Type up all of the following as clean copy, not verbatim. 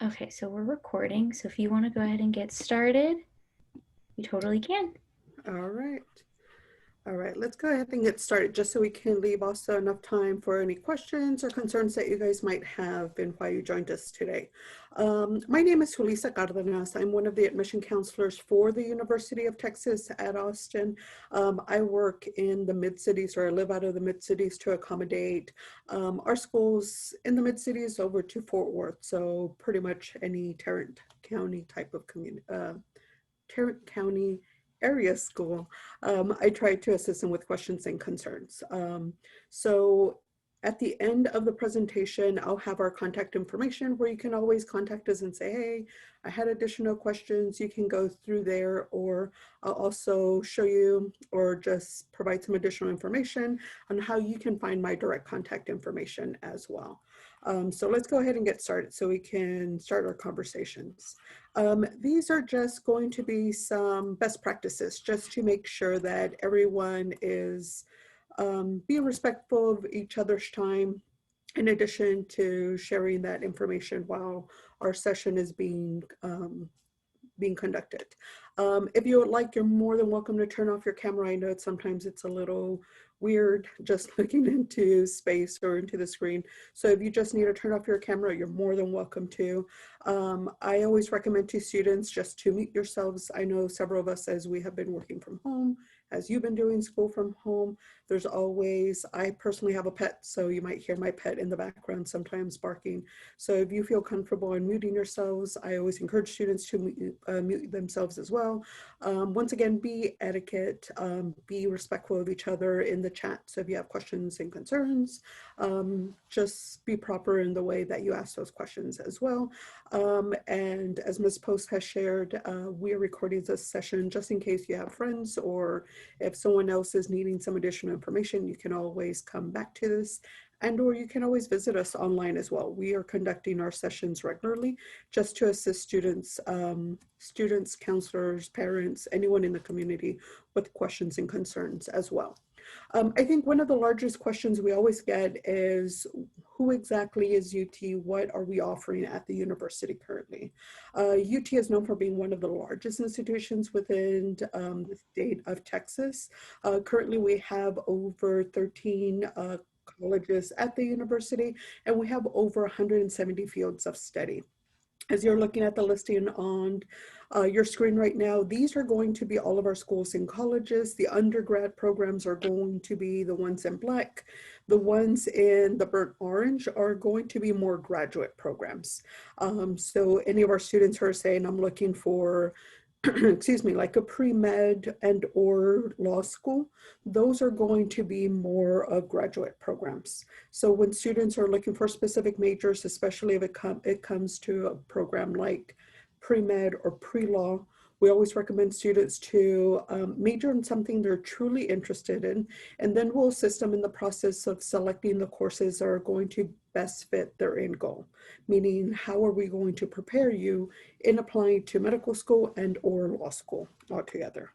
Okay, so we're recording. So if you want to go ahead and get started, you totally can. All right. All right, let's go ahead and get started just so we can leave also enough time for any questions or concerns that you guys might have and why you joined us today. My name is Julissa Cardenas. I'm one of the admission counselors for the University of Texas at Austin. I work in the mid-cities, or I live out of the mid-cities to accommodate our schools in the mid-cities over to Fort Worth. So pretty much any Tarrant County type of community, Tarrant County area school. I try to assist them with questions and concerns. So at the end of the presentation, I'll have our contact information where you can always contact us and say, hey, I had additional questions. You can go through there, or I'll also show you or just provide some additional information on how you can find my direct contact information as well. So let's go ahead and get started so we can start our conversations. These are just going to be some best practices just to make sure that everyone is being respectful of each other's time, in addition to sharing that information while our session is being conducted. If you would like, you're more than welcome to turn off your camera. I know sometimes it's a little weird just looking into space or into the screen. So if you just need to turn off your camera, you're more than welcome to. I always recommend to students just to mute yourselves. I know several of us, as we have been working from home, as you've been doing school from home, there's always, I personally have a pet, so you might hear my pet in the background sometimes barking. So if you feel comfortable in muting yourselves, I always encourage students to mute themselves as well. Once again, be etiquette, be respectful of each other in the chat. So if you have questions and concerns, just be proper in the way that you ask those questions as well. And as Ms. Post has shared, we are recording this session just in case you have friends, or if someone else is needing some additional information, you can always come back to this, and or you can always visit us online as well. We are conducting our sessions regularly just to assist students, counselors, parents, anyone in the community with questions and concerns as well. I think one of the largest questions we always get is, who exactly is UT? What are we offering at the university currently? UT is known for being one of the largest institutions within the state of Texas. Currently, we have over 13 colleges at the university, and we have over 170 fields of study. As you're looking at the listing on your screen right now, these are going to be all of our schools and colleges. The undergrad programs are going to be the ones in black. The ones in the burnt orange are going to be more graduate programs. So any of our students who are saying, I'm looking for excuse me, like a pre-med and or law school, those are going to be more of graduate programs. So when students are looking for specific majors, especially if it comes to a program like pre-med or pre-law, we always recommend students to major in something they're truly interested in, and then we'll assist them in the process of selecting the courses that are going to best fit their end goal, meaning how are we going to prepare you in applying to medical school and or law school altogether.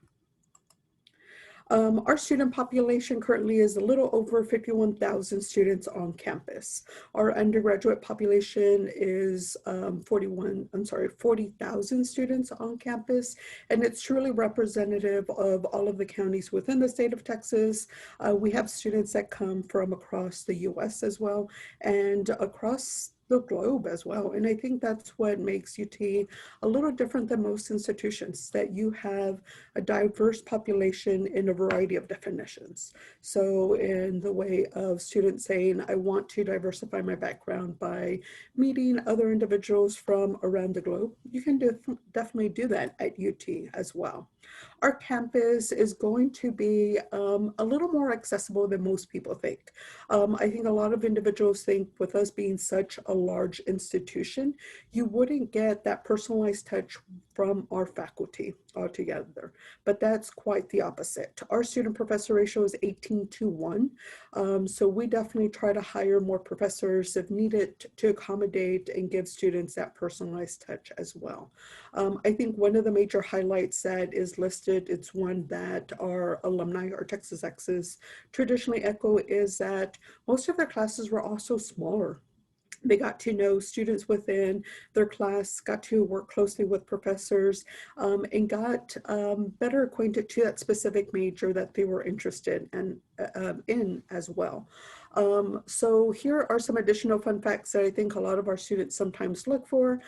Our student population currently is a little over 51,000 students on campus. Our undergraduate population is 40,000 students on campus, and it's truly representative of all of the counties within the state of Texas. We have students that come from across the US as well, and across the globe as well. And I think that's what makes UT a little different than most institutions, that you have a diverse population in a variety of definitions. So in the way of students saying, I want to diversify my background by meeting other individuals from around the globe, you can definitely do that at UT as well. Our campus is going to be a little more accessible than most people think. I think a lot of individuals think with us being such a large institution, you wouldn't get that personalized touch from our faculty altogether, but that's quite the opposite. Our student professor ratio is 18:1, so we definitely try to hire more professors if needed to accommodate and give students that personalized touch as well. I think one of the major highlights that is listed, it's one that our alumni, our Texas Exes, traditionally echo, is that most of their classes were also smaller. They got to know students within their class, got to work closely with professors, and got better acquainted to that specific major that they were interested in as well. So here are some additional fun facts that I think a lot of our students sometimes look for.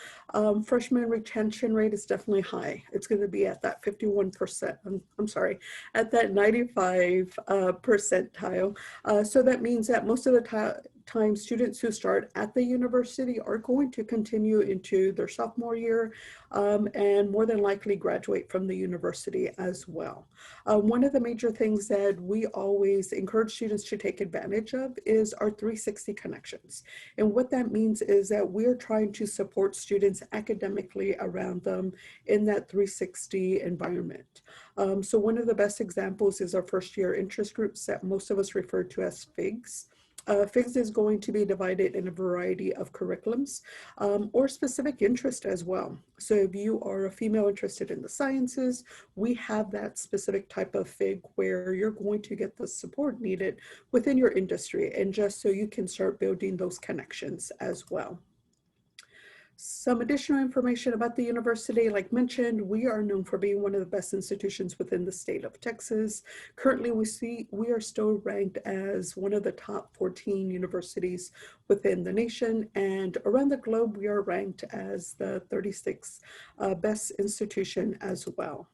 Freshman retention rate is definitely high. It's going to be at that 51%. I'm sorry, at that 95 percentile. So that means that most of the time students who start at the university are going to continue into their sophomore year and more than likely graduate from the university as well. One of the major things that we always encourage students to take advantage of is our 360 connections. And what that means is that we're trying to support students academically around them in that 360 environment. So one of the best examples is our first year interest groups that most of us refer to as FIGs. FIGS is going to be divided in a variety of curriculums or specific interest as well. So if you are a female interested in the sciences, we have that specific type of FIG where you're going to get the support needed within your industry, and just so you can start building those connections as well. Some additional information about the university, like mentioned, we are known for being one of the best institutions within the state of Texas. Currently, we are still ranked as one of the top 14 universities within the nation, and around the globe, we are ranked as the 36th best institution as well.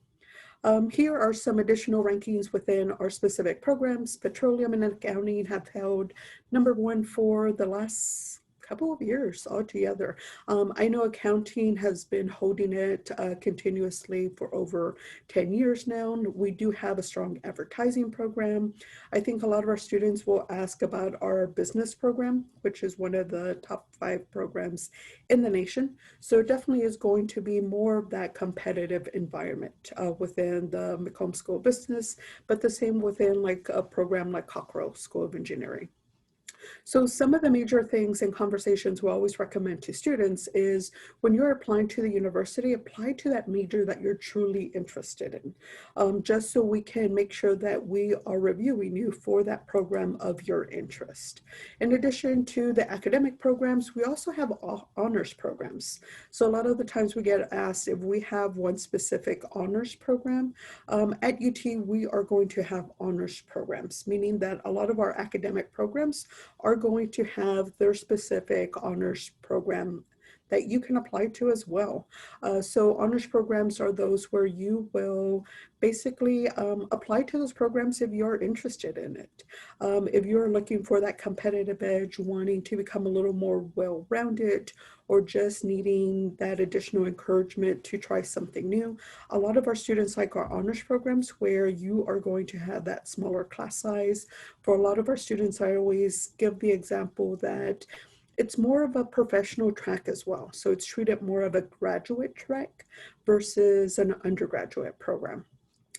Here are some additional rankings within our specific programs. Petroleum and accounting have held #1 for the last couple of years altogether. I know accounting has been holding it continuously for over 10 years now. We do have a strong advertising program. I think a lot of our students will ask about our business program, which is one of the top 5 programs in the nation. So it definitely is going to be more of that competitive environment within the Macomb School of Business, but the same within like a program like Cockrell School of Engineering. So some of the major things and conversations we always recommend to students is when you're applying to the university, apply to that major that you're truly interested in, just so we can make sure that we are reviewing you for that program of your interest. In addition to the academic programs, we also have honors programs. So a lot of the times we get asked if we have one specific honors program. At UT, we are going to have honors programs, meaning that a lot of our academic programs are going to have their specific honors program that you can apply to as well. So honors programs are those where you will basically apply to those programs if you're interested in it. If you're looking for that competitive edge, wanting to become a little more well-rounded, or just needing that additional encouragement to try something new, a lot of our students like our honors programs where you are going to have that smaller class size. For a lot of our students, I always give the example that it's more of a professional track as well. So it's treated more of a graduate track versus an undergraduate program.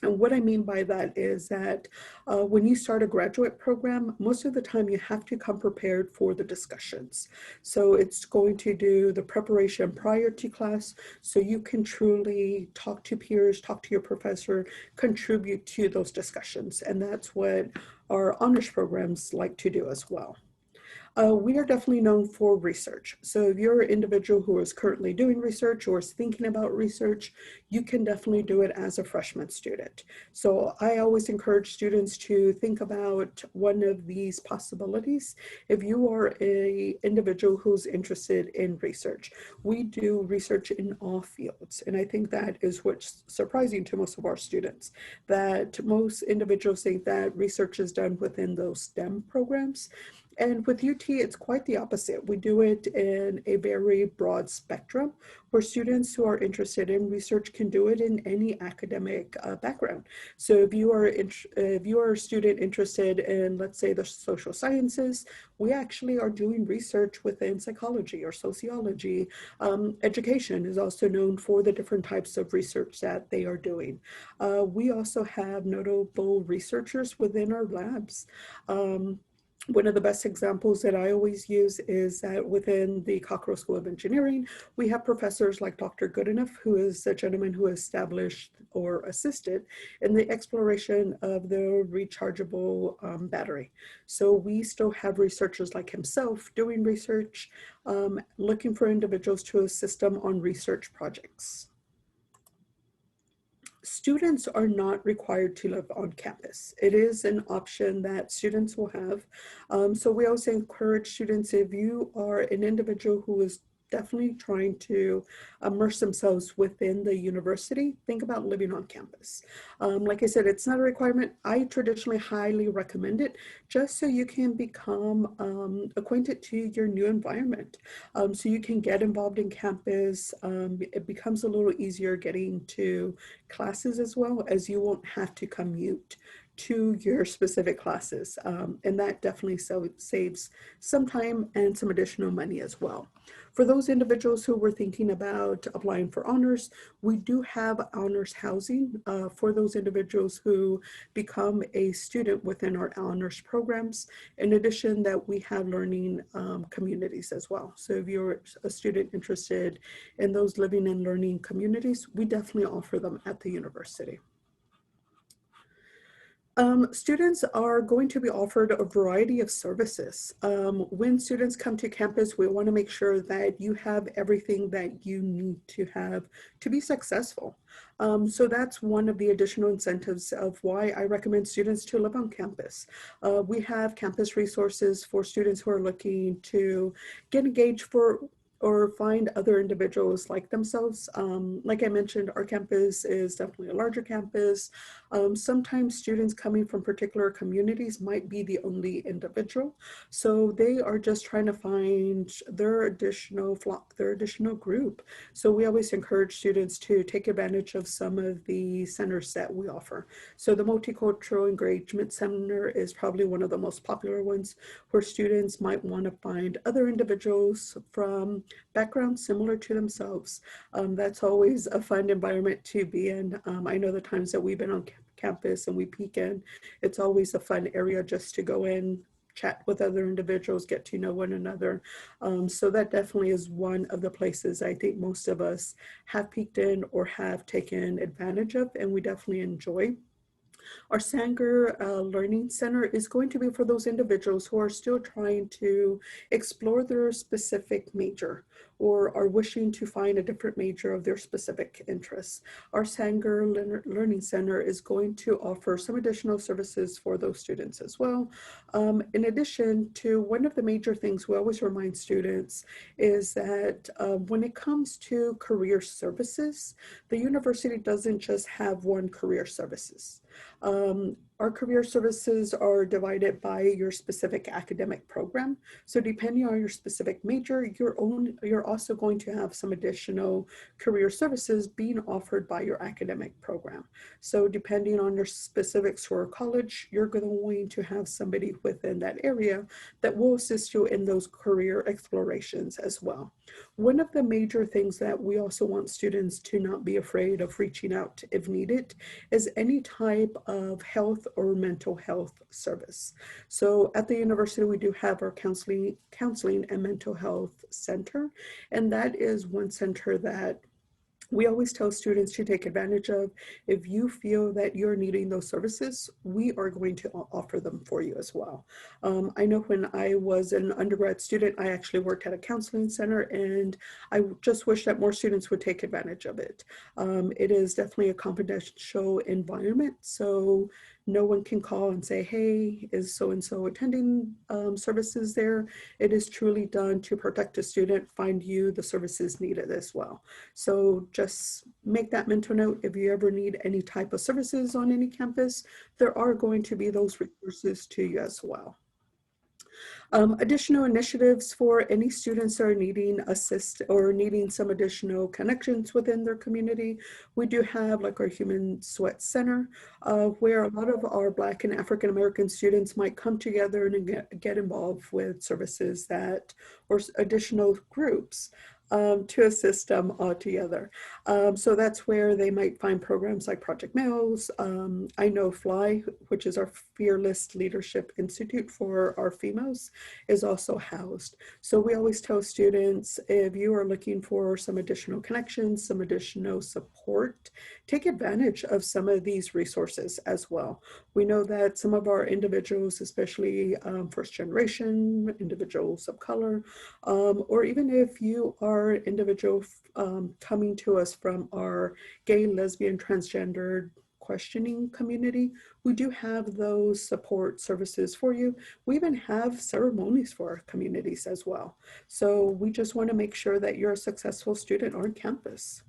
And what I mean by that is that when you start a graduate program, most of the time you have to come prepared for the discussions. So it's going to do the preparation prior to class so you can truly talk to peers, talk to your professor, contribute to those discussions. And that's what our honors programs like to do as well. We are definitely known for research. So if you're an individual who is currently doing research or is thinking about research, you can definitely do it as a freshman student. So I always encourage students to think about one of these possibilities. If you are an individual who's interested in research, we do research in all fields. And I think that is what's surprising to most of our students, that most individuals think that research is done within those STEM programs. And with UT, it's quite the opposite. We do it in a very broad spectrum where students who are interested in research can do it in any academic background. So if you are a student interested in, let's say, the social sciences, we actually are doing research within psychology or sociology. Education is also known for the different types of research that they are doing. We also have notable researchers within our labs. One of the best examples that I always use is that within the Cockrell School of Engineering, we have professors like Dr. Goodenough, who is the gentleman who established or assisted in the exploration of the rechargeable battery. So we still have researchers like himself doing research, looking for individuals to assist them on research projects. Students are not required to live on campus. It is an option that students will have. So we always encourage students, if you are an individual who is definitely trying to immerse themselves within the university, think about living on campus. Like I said, it's not a requirement. I traditionally highly recommend it just so you can become acquainted to your new environment. So you can get involved in campus. It becomes a little easier getting to classes as well, as you won't have to commute to your specific classes. And that definitely saves some time and some additional money as well. For those individuals who were thinking about applying for honors, we do have honors housing for those individuals who become a student within our honors programs. In addition, that we have learning communities as well. So if you're a student interested in those living and learning communities, we definitely offer them at the university. Students are going to be offered a variety of services. When students come to campus, we want to make sure that you have everything that you need to have to be successful. So that's one of the additional incentives of why I recommend students to live on campus. We have campus resources for students who are looking to get engaged for or find other individuals like themselves. Like I mentioned, our campus is definitely a larger campus. Sometimes students coming from particular communities might be the only individual. So they are just trying to find their additional flock, their additional group. So we always encourage students to take advantage of some of the centers that we offer. So the Multicultural Engagement Center is probably one of the most popular ones, where students might want to find other individuals from backgrounds similar to themselves. That's always a fun environment to be in. I know the times that we've been on campus and we peek in, it's always a fun area just to go in, chat with other individuals, get to know one another. So that definitely is one of the places I think most of us have peeked in or have taken advantage of, and we definitely enjoy. Our Sanger Learning Center is going to be for those individuals who are still trying to explore their specific major or are wishing to find a different major of their specific interests. Our Sanger Learning Center is going to offer some additional services for those students as well. In addition to, one of the major things we always remind students is that when it comes to career services, the university doesn't just have one career services. Our career services are divided by your specific academic program. So depending on your specific major, you're also going to have some additional career services being offered by your academic program. So depending on your specifics for college, you're going to have somebody within that area that will assist you in those career explorations as well. One of the major things that we also want students to not be afraid of reaching out if needed is any type of health or mental health service. So at the university, we do have our counseling and mental health center, and that is one center that we always tell students to take advantage of. If you feel that you're needing those services, we are going to offer them for you as well. I know when I was an undergrad student, I actually worked at a counseling center, and I just wish that more students would take advantage of it. It is definitely a confidential environment, so no one can call and say, hey, is so-and-so attending services there? It is truly done to protect a student, find you the services needed as well. So just make that mental note. If you ever need any type of services on any campus, there are going to be those resources to you as well. Additional initiatives for any students that are needing assist or needing some additional connections within their community. We do have like our Human Sweat Center, where a lot of our Black and African American students might come together and get involved with services that or additional groups. to assist them altogether. So that's where they might find programs like Project Males. I know Fly, which is our Fearless Leadership Institute for our females, is also housed. So we always tell students, if you are looking for some additional connections, some additional support, take advantage of some of these resources as well. We know that some of our individuals, especially first generation, individuals of color, or even if you are individual coming to us from our gay, lesbian, transgendered questioning community, we do have those support services for you. We even have ceremonies for our communities as well. So we just want to make sure that you're a successful student on campus.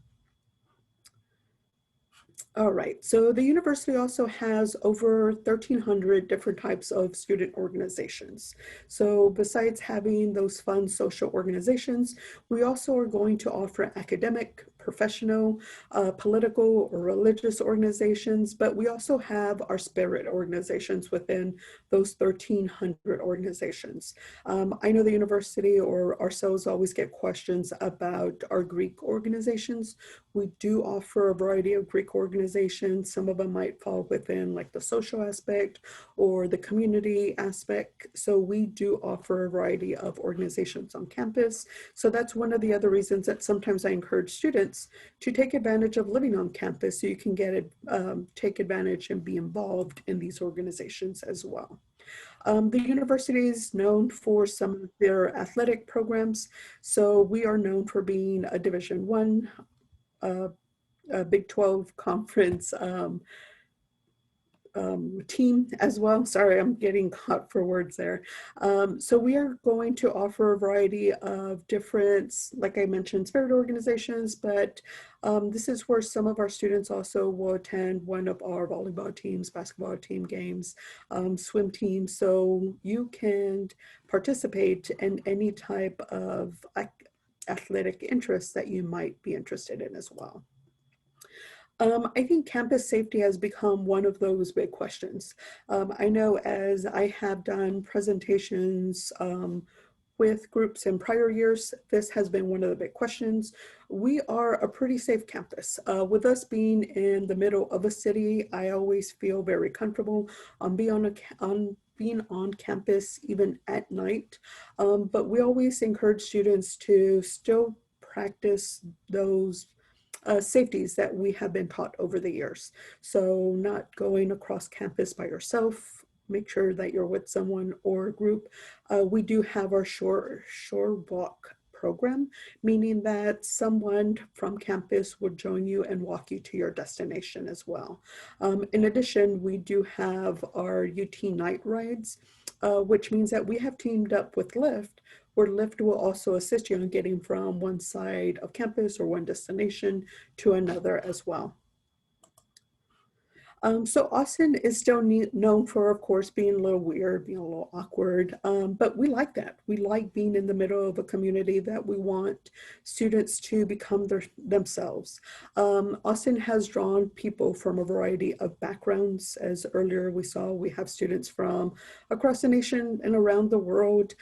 All right, so the university also has over 1,300 different types of student organizations. So besides having those fun social organizations, we also are going to offer academic, professional, political, or religious organizations, but we also have our spirit organizations within those 1,300 organizations. I know the university or ourselves always get questions about our Greek organizations. We do offer a variety of Greek organizations. Some of them might fall within like the social aspect or the community aspect. So we do offer a variety of organizations on campus. So that's one of the other reasons that sometimes I encourage students to take advantage of living on campus so you can take advantage and be involved in these organizations as well. The university is known for some of their athletic programs. So we are known for being a Division I Big 12 conference team as well. Sorry, I'm getting caught for words there. So we are going to offer a variety of different, like I mentioned, spirit organizations, but this is where some of our students also will attend one of our volleyball teams, basketball team games, swim teams. So you can participate in any type of athletic interest that you might be interested in as well. I think campus safety has become one of those big questions. I know as I have done presentations with groups in prior years, this has been one of the big questions. We are a pretty safe campus. With us being in the middle of a city, I always feel very comfortable on being on campus even at night. But we always encourage students to still practice those safeties that we have been taught over the years. So not going across campus by yourself, make sure that you're with someone or a group. We do have our shore walk program, meaning that someone from campus would join you and walk you to your destination as well. In addition, we do have our UT night rides, which means that we have teamed up with Lyft, where Lyft will also assist you in getting from one side of campus or one destination to another as well. So Austin is still known for, of course, being a little weird, being a little awkward, but we like that. We like being in the middle of a community that we want students to become themselves. Austin has drawn people from a variety of backgrounds. As earlier we saw, we have students from across the nation and around the world.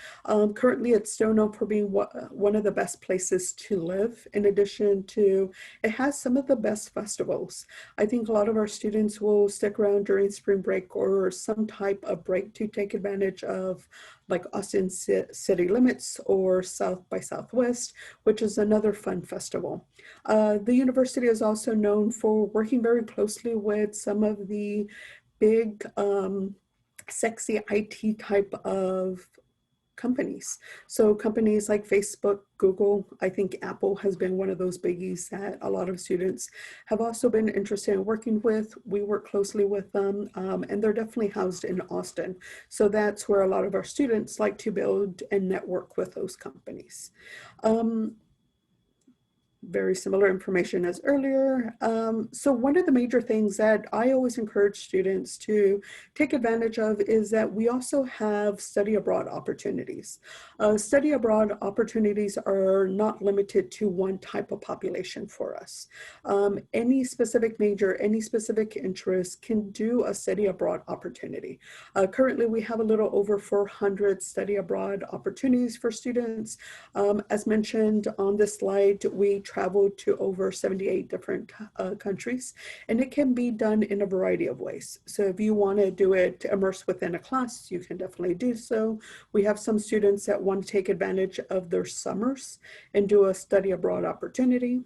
Currently, it's still known for being one of the best places to live. In addition to, it has some of the best festivals. I think a lot of our students will stick around during spring break or some type of break to take advantage of like Austin City Limits or South by Southwest, which is another fun festival. The university is also known for working very closely with some of the big sexy IT type of companies. So companies like Facebook, Google, I think Apple has been one of those biggies that a lot of students have also been interested in working with. We work closely with them, and they're definitely housed in Austin. So that's where a lot of our students like to build and network with those companies. very similar information as earlier. So one of the major things that I always encourage students to take advantage of is that we also have study abroad opportunities. Study abroad opportunities are not limited to one type of population for us. Any specific major, any specific interest can do a study abroad opportunity. Currently, we have a little over 400 study abroad opportunities for students. As mentioned on this slide, we traveled to over 78 different countries, and it can be done in a variety of ways. So if you want to do it immersed within a class, you can definitely do so. We have some students that want to take advantage of their summers and do a study abroad opportunity.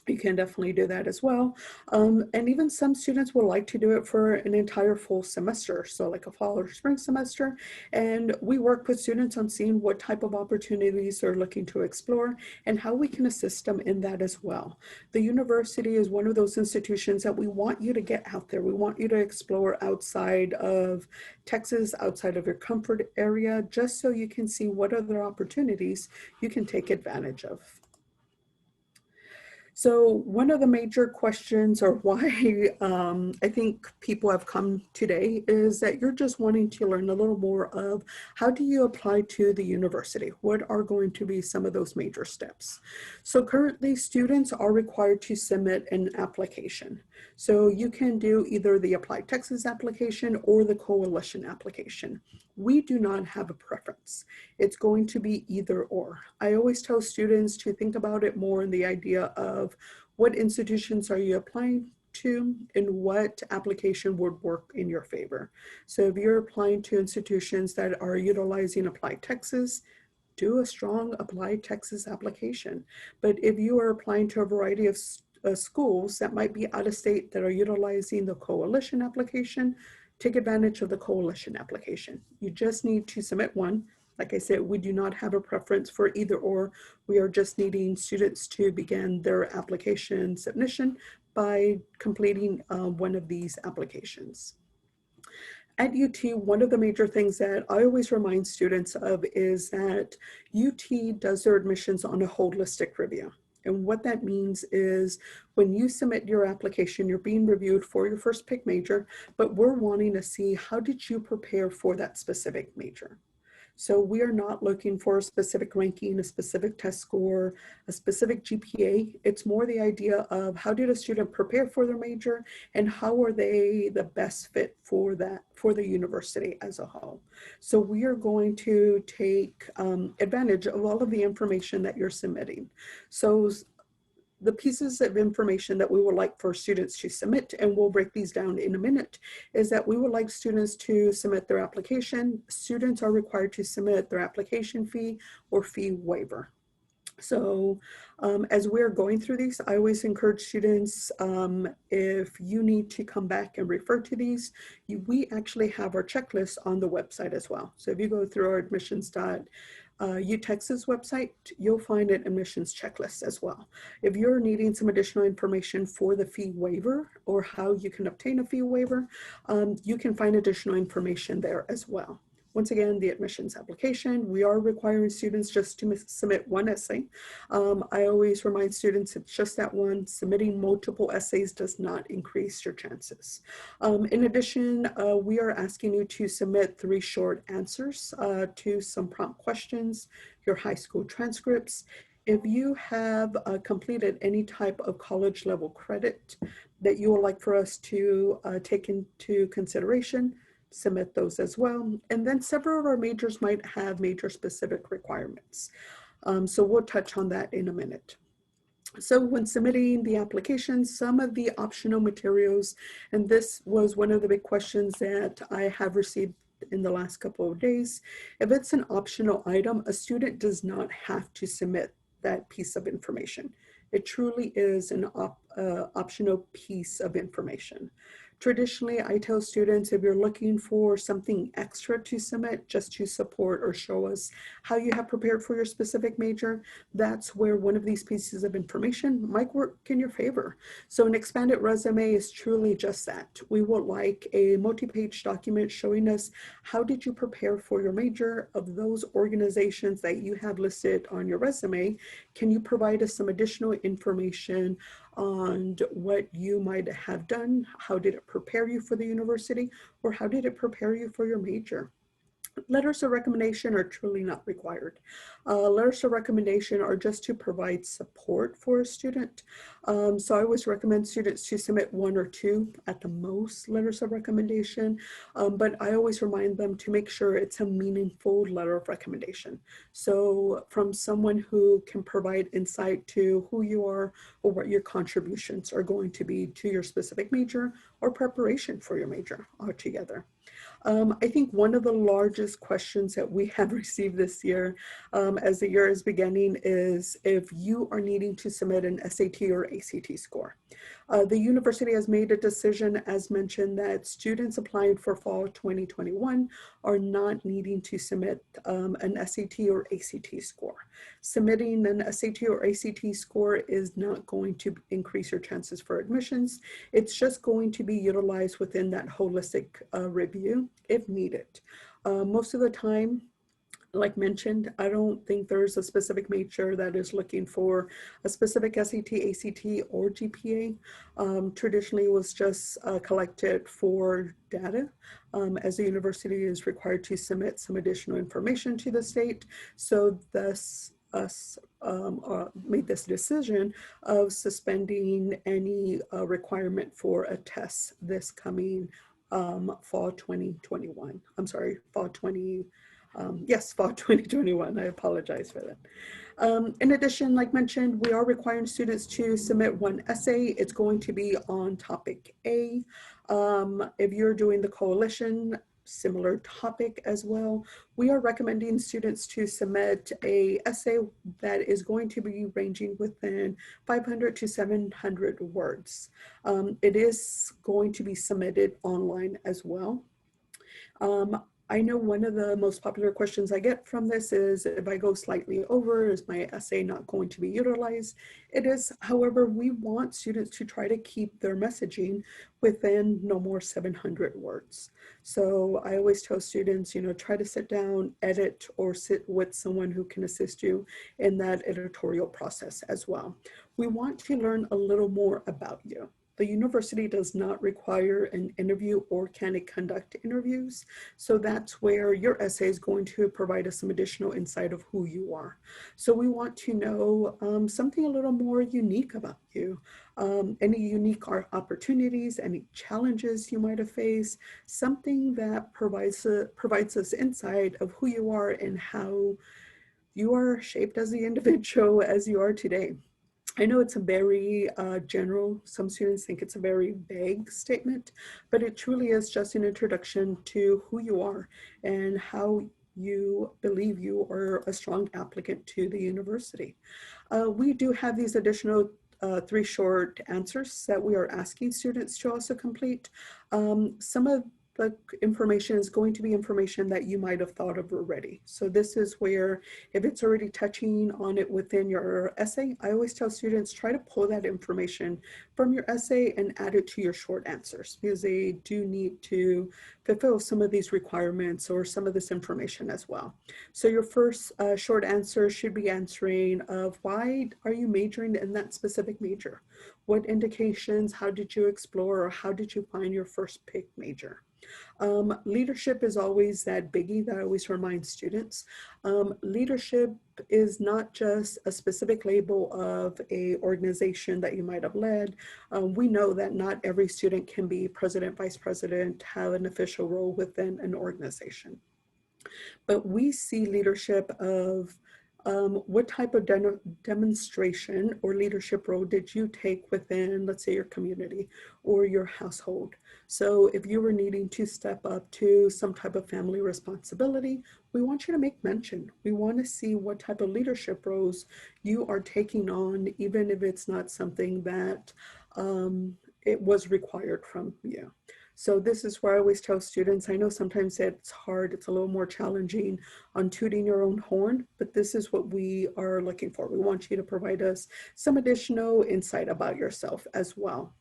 You can definitely do that as well. And even some students will like to do it for an entire full semester, so like a fall or spring semester. And we work with students on seeing what type of opportunities they're looking to explore and how we can assist them in that as well. The university is one of those institutions that we want you to get out there. We want you to explore outside of Texas, outside of your comfort area, just so you can see what other opportunities you can take advantage of. So one of the major questions, or why I think people have come today, is that you're just wanting to learn a little more of how do you apply to the university? What are going to be some of those major steps? So currently students are required to submit an application. So you can do either the Apply Texas application or the Coalition application. We do not have a preference. It's going to be either or. I always tell students to think about it more in the idea of what institutions are you applying to and what application would work in your favor. So if you're applying to institutions that are utilizing Apply Texas, do a strong Apply Texas application. But if you are applying to a variety of schools that might be out of state that are utilizing the Coalition application, take advantage of the Coalition application. You just need to submit one. Like I said, we do not have a preference for either or. We are just needing students to begin their application submission by completing one of these applications. At UT, one of the major things that I always remind students of is that UT does their admissions on a holistic review. And what that means is when you submit your application, you're being reviewed for your first pick major, but we're wanting to see how did you prepare for that specific major. So we are not looking for a specific ranking, a specific test score, a specific GPA. It's more the idea of how did a student prepare for their major and how are they the best fit for that, for the university as a whole. So we are going to take advantage of all of the information that you're submitting. So the pieces of information that we would like for students to submit, and we'll break these down in a minute, is that we would like students to submit their application. Students are required to submit their application fee or fee waiver. So as we're going through these, I always encourage students, if you need to come back and refer to these, we actually have our checklist on the website as well. So if you go through our admissions.utexas website, you'll find an admissions checklist as well. If you're needing some additional information for the fee waiver or how you can obtain a fee waiver, you can find additional information there as well. Once again, the admissions application, we are requiring students just to submit one essay. I always remind students it's just that one. Submitting multiple essays does not increase your chances. In addition, we are asking you to submit 3 short answers to some prompt questions, your high school transcripts. If you have completed any type of college level credit that you would like for us to take into consideration, submit those as well. And then several of our majors might have major specific requirements. So we'll touch on that in a minute. So when submitting the application, some of the optional materials, and this was one of the big questions that I have received in the last couple of days. If it's an optional item, a student does not have to submit that piece of information. It truly is an optional piece of information. Traditionally, I tell students if you're looking for something extra to submit just to support or show us how you have prepared for your specific major, that's where one of these pieces of information might work in your favor. So an expanded resume is truly just that. We would like a multi-page document showing us how did you prepare for your major. Of those organizations that you have listed on your resume, can you provide us some additional information on what you might have done? How did it prepare you for the university, or how did it prepare you for your major? Letters of recommendation are truly not required. Letters of recommendation are just to provide support for a student. So I always recommend students to submit one or two at the most letters of recommendation, but I always remind them to make sure it's a meaningful letter of recommendation. So from someone who can provide insight to who you are or what your contributions are going to be to your specific major or preparation for your major altogether. I think one of the largest questions that we have received this year as the year is beginning is if you are needing to submit an SAT or ACT score. The university has made a decision, as mentioned, that students applying for fall 2021 are not needing to submit an SAT or ACT score. Submitting an SAT or ACT score is not going to increase your chances for admissions. It's just going to be utilized within that holistic review if needed. Most of the time, like mentioned, I don't think there's a specific major that is looking for a specific SAT, ACT, or GPA. Traditionally, it was just collected for data, as the university is required to submit some additional information to the state. So thus, us made this decision of suspending any requirement for a test this coming fall 2021. I'm sorry, fall 20. Yes, fall 2021. I apologize for that. In addition, like mentioned, we are requiring students to submit one essay. It's going to be on topic A. If you're doing the coalition, similar topic as well. We are recommending students to submit a essay that is going to be ranging within 500 to 700 words. It is going to be submitted online as well. I know one of the most popular questions I get from this is if I go slightly over, is my essay not going to be utilized? It is. However, we want students to try to keep their messaging within no more 700 words. So I always tell students, try to sit down, edit, or sit with someone who can assist you in that editorial process as well. We want to learn a little more about you. The university does not require an interview or can it conduct interviews. So that's where your essay is going to provide us some additional insight of who you are. So we want to know something a little more unique about you. Any unique opportunities, any challenges you might have faced, something that provides us insight of who you are and how you are shaped as the individual as you are today. I know it's a very general, some students think it's a very vague statement, but it truly is just an introduction to who you are and how you believe you are a strong applicant to the university. We do have these additional 3 short answers that we are asking students to also complete. Some of the information is going to be information that you might have thought of already. So this is where, if it's already touching on it within your essay, I always tell students, try to pull that information from your essay and add it to your short answers, because they do need to fulfill some of these requirements or some of this information as well. So your first short answer should be answering of why are you majoring in that specific major? What indications, how did you explore, or how did you find your first pick major? Leadership is always that biggie that I always remind students. Leadership is not just a specific label of a organization that you might have led. We know that not every student can be president, vice president, have an official role within an organization. But we see leadership of what type of demonstration or leadership role did you take within, let's say, your community or your household? So if you were needing to step up to some type of family responsibility, we want you to make mention. We want to see what type of leadership roles you are taking on, even if it's not something that it was required from you. So this is where I always tell students, I know sometimes it's hard, it's a little more challenging on tooting your own horn, but this is what we are looking for. We want you to provide us some additional insight about yourself as well.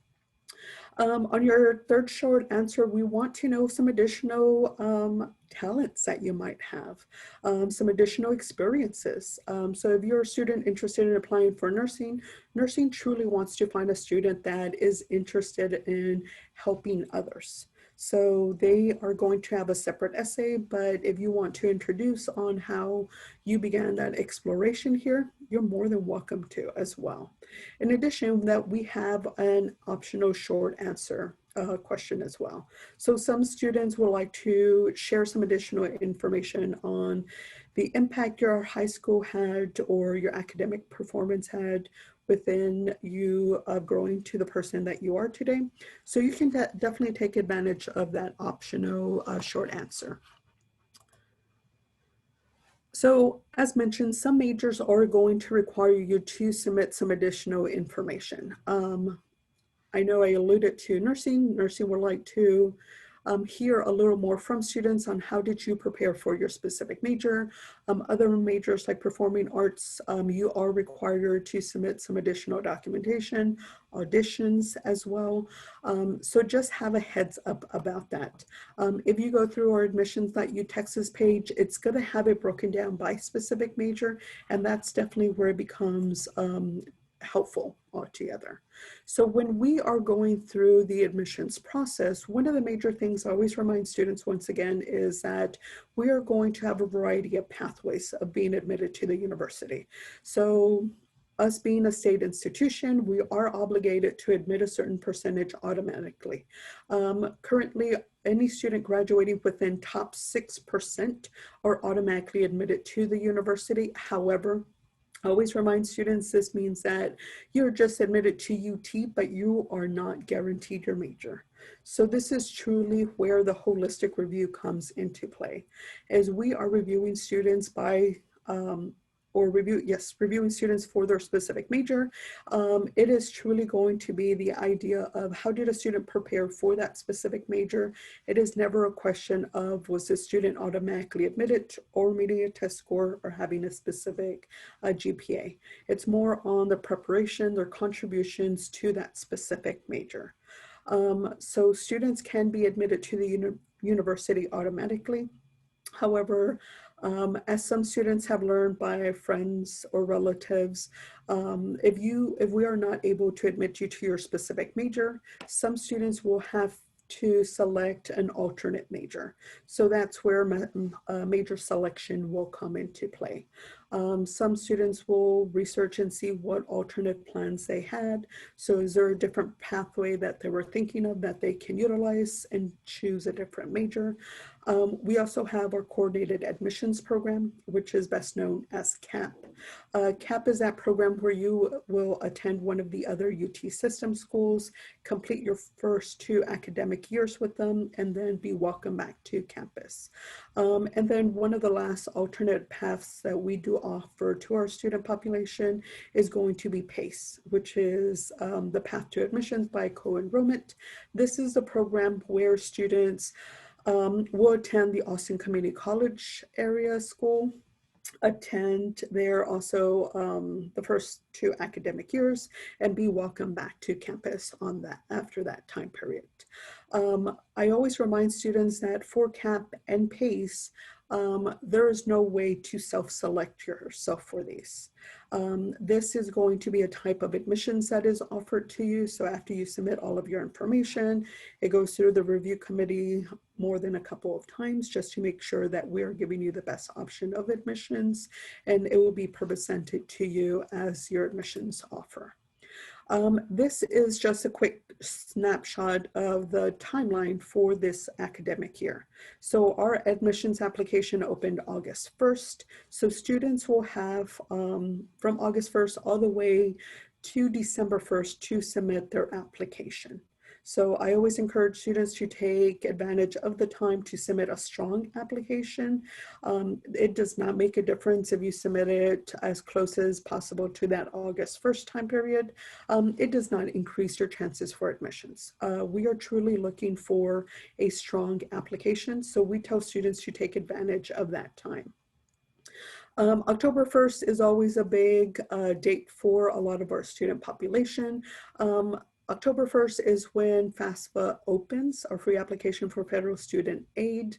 On your third short answer, we want to know some additional talents that you might have, some additional experiences. So if you're a student interested in applying for nursing, nursing truly wants to find a student that is interested in helping others. So they are going to have a separate essay, but if you want to introduce on how you began that exploration here, you're more than welcome to as well. In addition, that we have an optional short answer question as well. So some students would like to share some additional information on the impact your high school had or your academic performance had within you growing to the person that you are today. So you can definitely take advantage of that optional short answer. So as mentioned, some majors are going to require you to submit some additional information. I know I alluded to nursing. Nursing would like to hear a little more from students on how did you prepare for your specific major. Other majors like performing arts, you are required to submit some additional documentation, auditions as well. So just have a heads up about that. If you go through our admissions.u Texas page, it's going to have it broken down by specific major, and that's definitely where it becomes helpful altogether. So when we are going through the admissions process, one of the major things I always remind students once again is that we are going to have a variety of pathways of being admitted to the university. So us being a state institution, we are obligated to admit a certain percentage automatically. Currently, any student graduating within top 6% are automatically admitted to the university. However, I always remind students this means that you're just admitted to UT, but you are not guaranteed your major. So this is truly where the holistic review comes into play, as we are reviewing students by reviewing students for their specific major. It is truly going to be the idea of how did a student prepare for that specific major. It is never a question of was the student automatically admitted or meeting a test score or having a specific GPA. It's more on the preparation, their contributions to that specific major. So students can be admitted to the university automatically. However, as some students have learned by friends or relatives, if we are not able to admit you to your specific major, some students will have to select an alternate major. So that's where major selection will come into play. Some students will research and see what alternate plans they had. So is there a different pathway that they were thinking of that they can utilize and choose a different major? We also have our coordinated admissions program, which is best known as CAP. CAP is that program where you will attend one of the other UT system schools, complete your first 2 academic years with them, and then be welcomed back to campus. And then one of the last alternate paths that we do offer to our student population is going to be PACE, which is the path to admissions by co-enrollment. This is the program where students will attend the Austin Community College area school, attend there also the first 2 academic years, and be welcomed back to campus on that after that time period. I always remind students that for CAP and PACE, there is no way to self-select yourself for these. This is going to be a type of admissions that is offered to you. So after you submit all of your information, it goes through the review committee more than a couple of times just to make sure that we're giving you the best option of admissions, and it will be presented to you as your admissions offer. This is just a quick snapshot of the timeline for this academic year. So our admissions application opened August 1st. So students will have from August 1st all the way to December 1st to submit their application. So I always encourage students to take advantage of the time to submit a strong application. It does not make a difference if you submit it as close as possible to that August 1st time period. It does not increase your chances for admissions. We are truly looking for a strong application, so we tell students to take advantage of that time. October 1st is always a big date for a lot of our student population. October 1st is when FAFSA opens, our free application for federal student aid.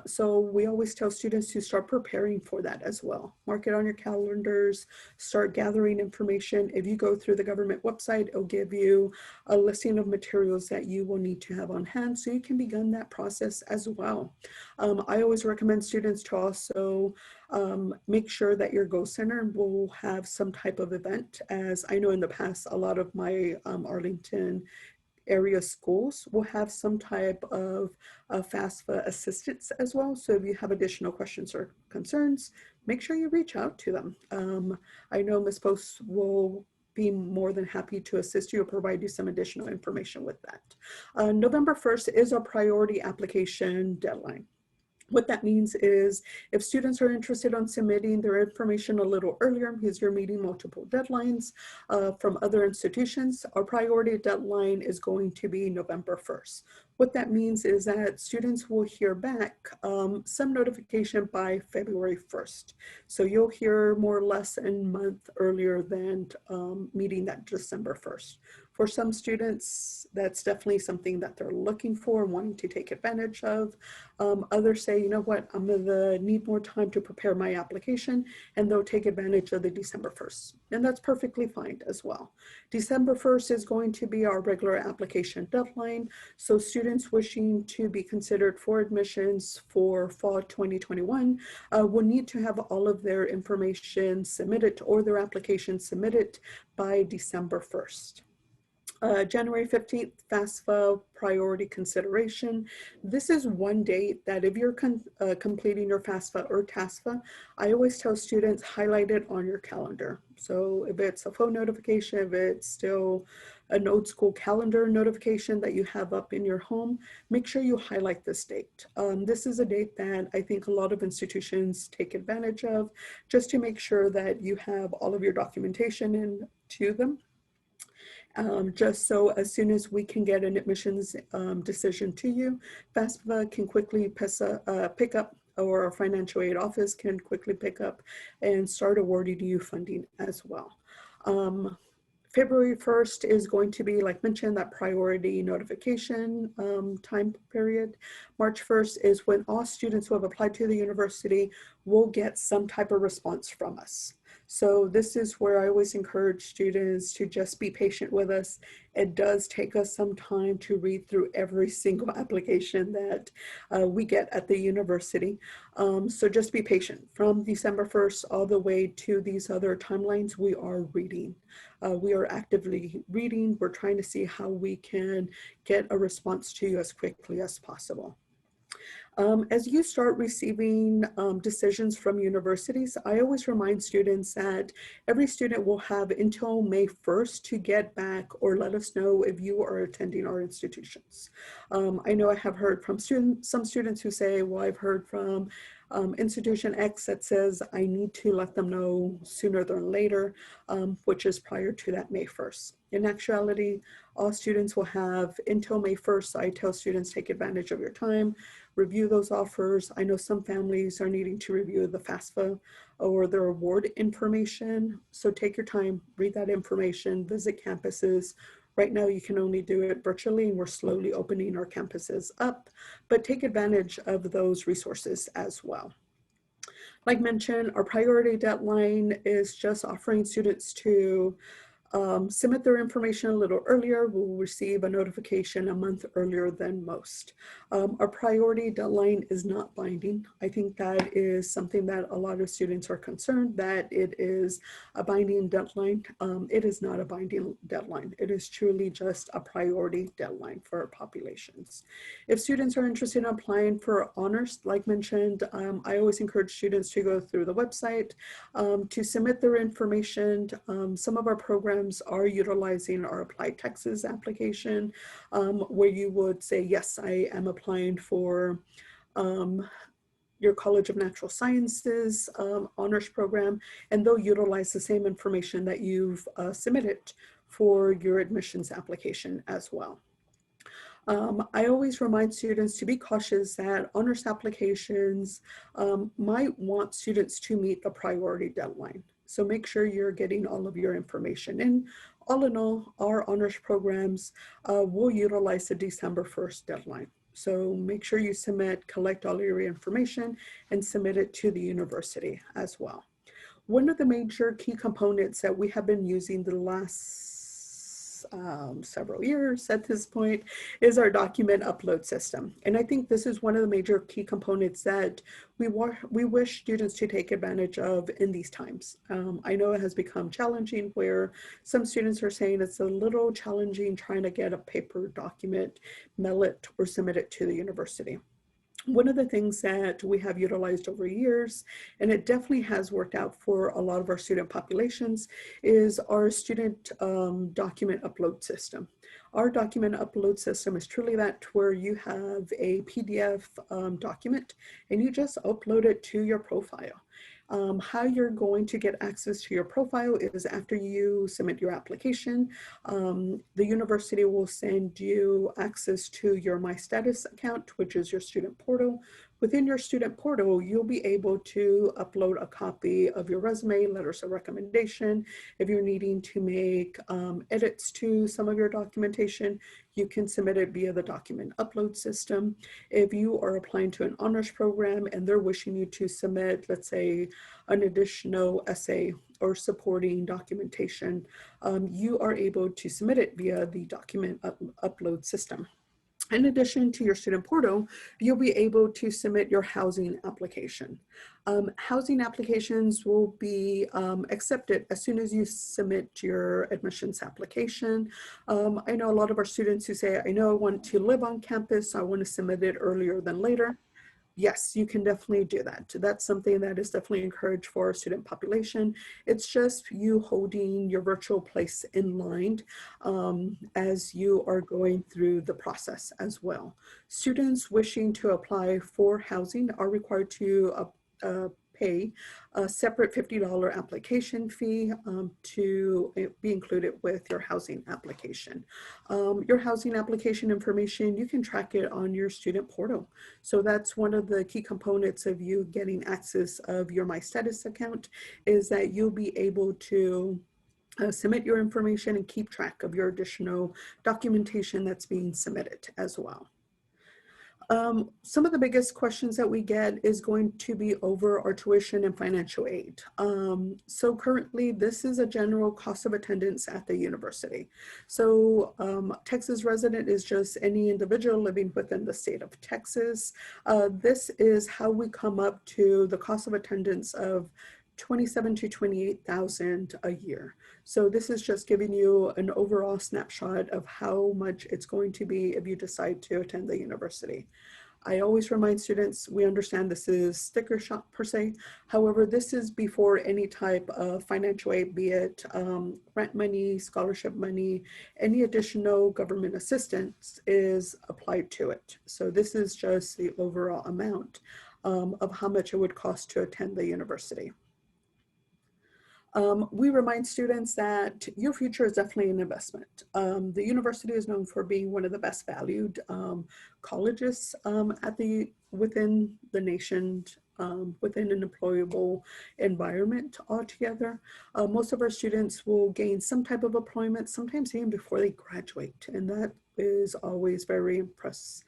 So we always tell students to start preparing for that as well. Mark it on your calendars, start gathering information. If you go through the government website, it'll give you a listing of materials that you will need to have on hand so you can begin that process as well. I always recommend students to also make sure that your Go Center will have some type of event. As I know in the past, a lot of my Arlington area schools will have some type of FAFSA assistance as well. So if you have additional questions or concerns, make sure you reach out to them. I know Ms. Post will be more than happy to assist you or provide you some additional information with that. November 1st is our priority application deadline. What that means is if students are interested in submitting their information a little earlier because you're meeting multiple deadlines from other institutions, our priority deadline is going to be November 1st. What that means is that students will hear back some notification by February 1st. So you'll hear more or less a month earlier than meeting that December 1st. For some students, that's definitely something that they're looking for, wanting to take advantage of. Others say, you know what, I'm gonna need more time to prepare my application, and they'll take advantage of the December 1st. And that's perfectly fine as well. December 1st is going to be our regular application deadline. So students wishing to be considered for admissions for fall 2021 will need to have all of their information submitted or their application submitted by December 1st. January 15th, FAFSA priority consideration. This is one date that if you're completing your FAFSA or TASFA, I always tell students highlight it on your calendar. So if it's a phone notification, if it's still an old school calendar notification that you have up in your home, make sure you highlight this date. This is a date that I think a lot of institutions take advantage of just to make sure that you have all of your documentation into them. Just so as soon as we can get an admissions decision to you, FAFSA can quickly pick up, or our financial aid office can quickly pick up and start awarding you funding as well. February 1st is going to be, like mentioned, that priority notification time period. March 1st is when all students who have applied to the university will get some type of response from us. So this is where I always encourage students to just be patient with us. It does take us some time to read through every single application that we get at the university. So just be patient. From December 1st all the way to these other timelines, we are reading. We are actively reading. We're trying to see how we can get a response to you as quickly as possible. As you start receiving decisions from universities, I always remind students that every student will have until May 1st to get back or let us know if you are attending our institutions. I know I have heard from some students who say, well, I've heard from institution X that says I need to let them know sooner than later, which is prior to that May 1st. In actuality, all students will have until May 1st. I tell students, take advantage of your time, review those offers. I know some families are needing to review the FAFSA or their award information. So take your time, read that information, visit campuses. Right now, you can only do it virtually, and we're slowly opening our campuses up, but take advantage of those resources as well. Like mentioned, our priority deadline is just offering students to submit their information a little earlier. We'll receive a notification a month earlier than most. Our priority deadline is not binding. I think that is something that a lot of students are concerned that it is a binding deadline. It is not a binding deadline. It is truly just a priority deadline for our populations. If students are interested in applying for honors, like mentioned, I always encourage students to go through the website to submit their information. Some of our programs programs are utilizing our Applied Texas application, where you would say, yes, I am applying for your College of Natural Sciences honors program, and they'll utilize the same information that you've submitted for your admissions application as well. I always remind students to be cautious that honors applications might want students to meet the priority deadline. So make sure you're getting all of your information in. All in all, our honors programs will utilize the December 1st deadline. So make sure you collect all your information and submit it to the university as well. One of the major key components that we have been using the last several years at this point is our document upload system. And I think this is one of the major key components that we wish students to take advantage of in these times. I know it has become challenging where some students are saying it's a little challenging trying to get a paper document, mail it, or submit it to the university. One of the things that we have utilized over years, and it definitely has worked out for a lot of our student populations, is our student document upload system. Our document upload system is truly that where you have a PDF document and you just upload it to your profile. How you're going to get access to your profile is after you submit your application, the university will send you access to your My Status account, which is your student portal. Within your student portal, you'll be able to upload a copy of your resume, letters of recommendation. If you're needing to make edits to some of your documentation, you can submit it via the document upload system. If you are applying to an honors program and they're wishing you to submit, let's say, an additional essay or supporting documentation, you are able to submit it via the document upload system. In addition to your student portal, you'll be able to submit your housing application. Housing applications will be accepted as soon as you submit your admissions application. I know a lot of our students who say, I know I want to live on campus, I want to submit it earlier than later. Yes, you can definitely do that. That's something that is definitely encouraged for our student population. It's just you holding your virtual place in line as you are going through the process as well. Students wishing to apply for housing are required to pay a separate $50 application fee to be included with your housing application. Your housing application information, you can track it on your student portal. So that's one of the key components of you getting access of your My Status account, is that you'll be able to submit your information and keep track of your additional documentation that's being submitted as well. Some of the biggest questions that we get is going to be over our tuition and financial aid. So currently, this is a general cost of attendance at the university. So Texas resident is just any individual living within the state of Texas. This is how we come up to the cost of attendance of $27,000 to $28,000 a year. So this is just giving you an overall snapshot of how much it's going to be if you decide to attend the university. I always remind students, we understand this is sticker shock per se. However, this is before any type of financial aid, be it grant money, scholarship money, any additional government assistance is applied to it. So this is just the overall amount of how much it would cost to attend the university. We remind students that your future is definitely an investment. The university is known for being one of the best valued colleges within the nation, within an employable environment altogether. Most of our students will gain some type of employment, sometimes even before they graduate, and that is always very impressive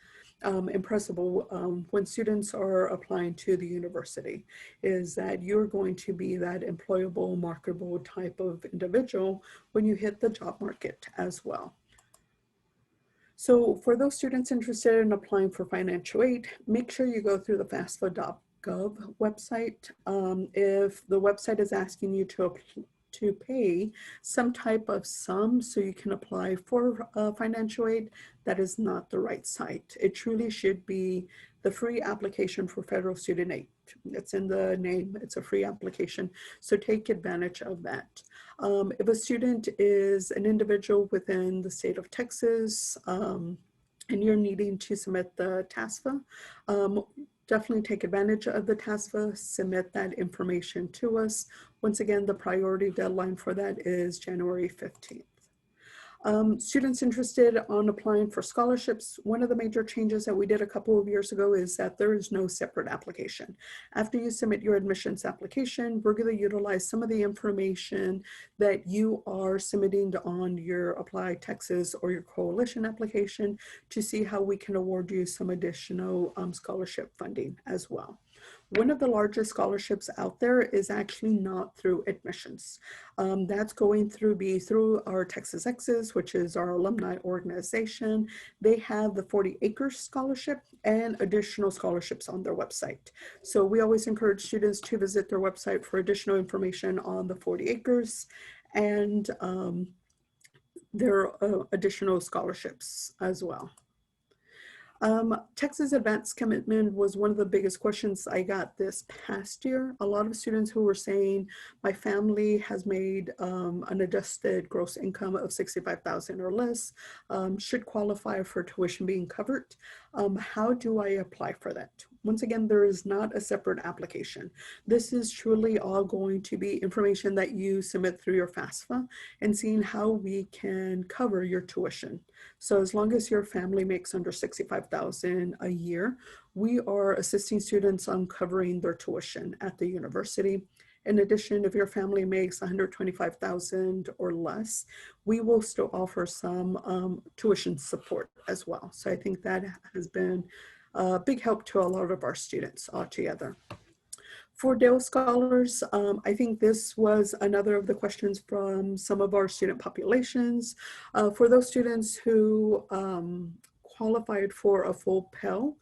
when students are applying to the university, is that you're going to be that employable, marketable type of individual when you hit the job market as well. So for those students interested in applying for financial aid, make sure you go through the FAFSA.gov website. If the website is asking you to to pay some type of sum so you can apply for financial aid, that is not the right site. It truly should be the free application for federal student aid. It's in the name, it's a free application, so take advantage of that. If a student is an individual within the state of Texas, and you're needing to submit the TASFA, definitely take advantage of the TASFA, submit that information to us. Once again, the priority deadline for that is January 15th. Students interested on applying for scholarships, one of the major changes that we did a couple of years ago is that there is no separate application. After you submit your admissions application, we're going to utilize some of the information that you are submitting on your Apply Texas or your coalition application to see how we can award you some additional scholarship funding as well. One of the largest scholarships out there is actually not through admissions. That's going through our Texas X's, which is our alumni organization. They have the 40 Acres Scholarship and additional scholarships on their website. So we always encourage students to visit their website for additional information on the 40 Acres and their additional scholarships as well. Texas Advanced Commitment was one of the biggest questions I got this past year. A lot of students who were saying, my family has made an adjusted gross income of $65,000 or less, should qualify for tuition being covered. How do I apply for that? Once again, there is not a separate application. This is truly all going to be information that you submit through your FAFSA and seeing how we can cover your tuition. So as long as your family makes under $65,000 a year, we are assisting students on covering their tuition at the university. In addition, if your family makes $125,000 or less, we will still offer some tuition support as well. So I think that has been a big help to a lot of our students altogether. For DELL scholars, I think this was another of the questions from some of our student populations. For those students who qualified for a full Pell,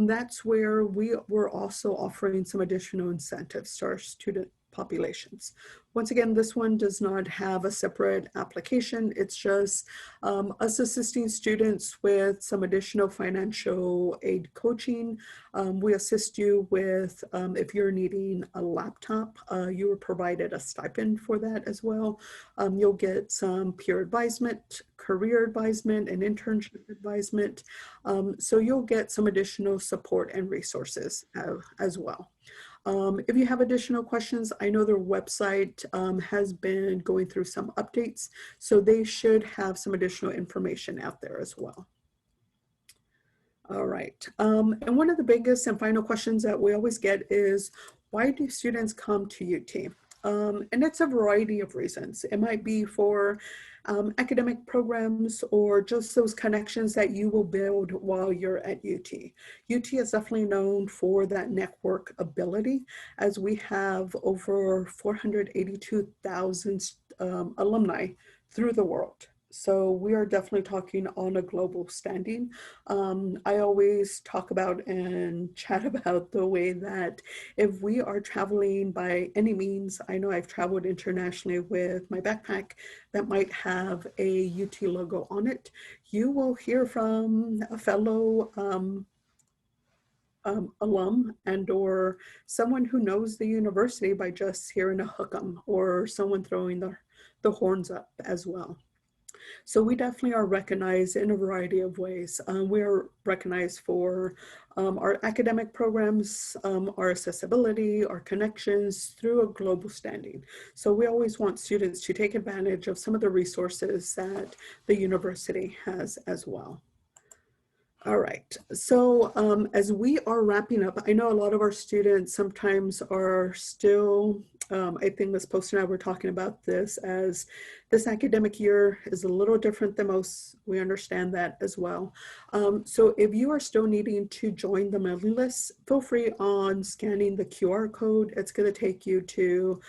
that's where we were also offering some additional incentives to our student populations. Once again, this one does not have a separate application. It's just us assisting students with some additional financial aid coaching. We assist you with, if you're needing a laptop, you were provided a stipend for that as well. You'll get some peer advisement, career advisement, and internship advisement. So you'll get some additional support and resources as well. If you have additional questions, I know their website has been going through some updates, so they should have some additional information out there as well. All right, and one of the biggest and final questions that we always get is, why do students come to UT? And it's a variety of reasons. It might be for academic programs or just those connections that you will build while you're at UT. UT is definitely known for that network ability, as we have over 482,000 alumni through the world. So we are definitely talking on a global standing. I always talk about and chat about the way that if we are traveling by any means, I know I've traveled internationally with my backpack that might have a UT logo on it. You will hear from a fellow alum and or someone who knows the university by just hearing a hook 'em or someone throwing the horns up as well. So we definitely are recognized in a variety of ways. We are recognized for our academic programs, our accessibility, our connections through a global standing. So we always want students to take advantage of some of the resources that the university has as well. All right, so as we are wrapping up, I know a lot of our students sometimes are still, I think Ms. Poster and I were talking about this, as this academic year is a little different than most. We understand that as well. So if you are still needing to join the mailing list, feel free on scanning the QR code. It's going to take you to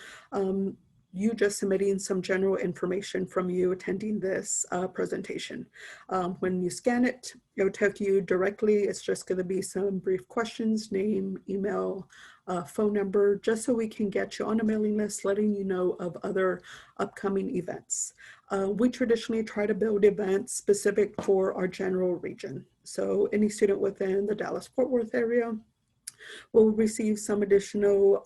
you just submitting some general information from you attending this presentation. When you scan it, it'll take you directly. It's just going to be some brief questions, name, email, phone number, just so we can get you on a mailing list, letting you know of other upcoming events. We traditionally try to build events specific for our general region. So any student within the Dallas-Fort Worth area will receive some additional